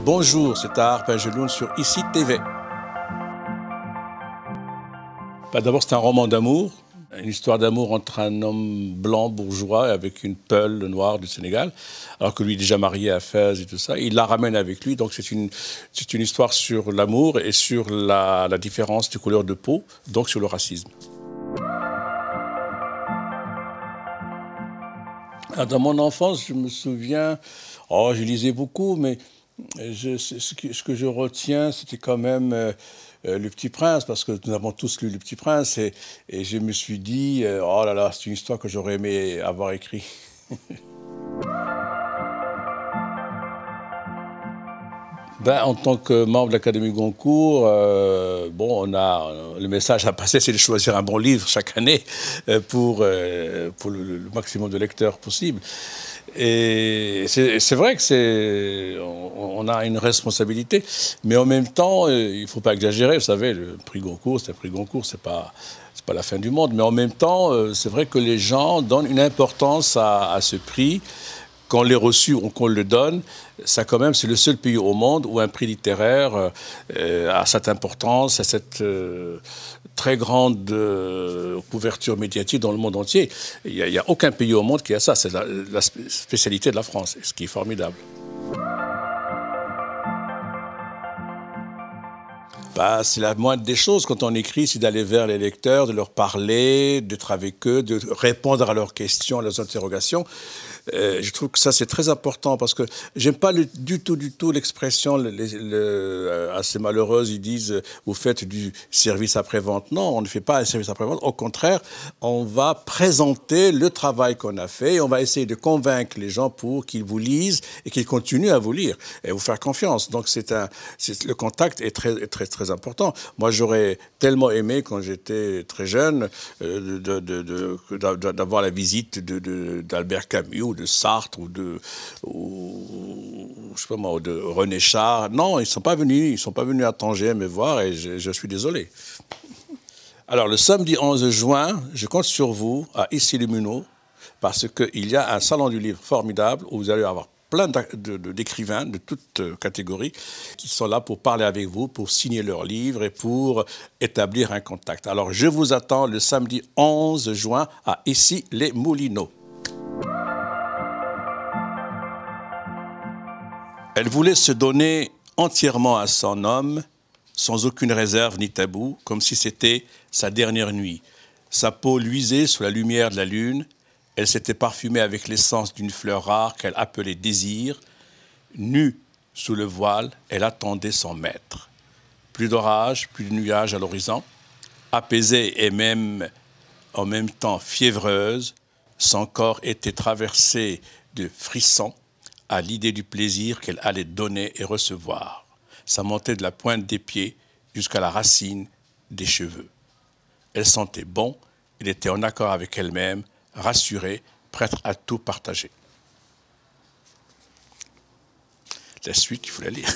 Bonjour, c'est Tahar Penjeloun sur ICI TV. D'abord, c'est un roman d'amour, une histoire d'amour entre un homme blanc bourgeois avec une peule noire du Sénégal, alors que lui est déjà marié à Fès et tout ça. Il la ramène avec lui, donc c'est une histoire sur l'amour et sur la différence de couleur de peau, donc sur le racisme. Dans mon enfance, je me souviens, je lisais beaucoup, mais ce que je retiens, c'était quand même Le Petit Prince, parce que nous avons tous lu Le Petit Prince, et je me suis dit, oh là là, c'est une histoire que j'aurais aimé avoir écrite. En tant que membre de l'Académie Goncourt, on a le message à passer, c'est de choisir un bon livre chaque année pour le maximum de lecteurs possible. Et c'est vrai que on a une responsabilité, mais en même temps, il ne faut pas exagérer. Vous savez, le prix Goncourt, c'est un prix Goncourt, c'est pas la fin du monde. Mais en même temps, c'est vrai que les gens donnent une importance à ce prix. Qu'on l'ait reçu ou qu'on le donne, ça quand même, c'est le seul pays au monde où un prix littéraire a cette importance, a cette très grande couverture médiatique dans le monde entier. Il n'y a aucun pays au monde qui a ça. C'est la spécialité de la France, ce qui est formidable. C'est la moindre des choses quand on écrit, c'est d'aller vers les lecteurs, de leur parler, d'être avec eux, de répondre à leurs questions, à leurs interrogations. Je trouve que ça, c'est très important parce que j'aime pas du tout l'expression assez malheureuse. Ils disent, vous faites du service après-vente. Non, on ne fait pas un service après-vente. Au contraire, on va présenter le travail qu'on a fait et on va essayer de convaincre les gens pour qu'ils vous lisent et qu'ils continuent à vous lire et vous faire confiance. Donc, le contact est très important. Moi, j'aurais tellement aimé, quand j'étais très jeune, d'avoir la visite d'Albert Camus ou de Sartre ou de René Char. Non, ils sont pas venus à Tanger me voir et je suis désolé. Alors, le samedi 11 juin, je compte sur vous à Issy-les-Moulineaux parce qu'il y a un salon du livre formidable où vous allez avoir plein d'écrivains de toutes catégories qui sont là pour parler avec vous, pour signer leurs livres et pour établir un contact. Alors, je vous attends le samedi 11 juin à Issy-les-Moulineaux. Elle voulait se donner entièrement à son homme, sans aucune réserve ni tabou, comme si c'était sa dernière nuit. Sa peau luisait sous la lumière de la lune. Elle s'était parfumée avec l'essence d'une fleur rare qu'elle appelait désir. Nue sous le voile, elle attendait son maître. Plus d'orage, plus de nuages à l'horizon. Apaisée et en même temps fiévreuse, son corps était traversé de frissons à l'idée du plaisir qu'elle allait donner et recevoir. Ça montait de la pointe des pieds jusqu'à la racine des cheveux. Elle sentait bon, elle était en accord avec elle-même, rassurée, prête à tout partager. La suite, il faut la lire.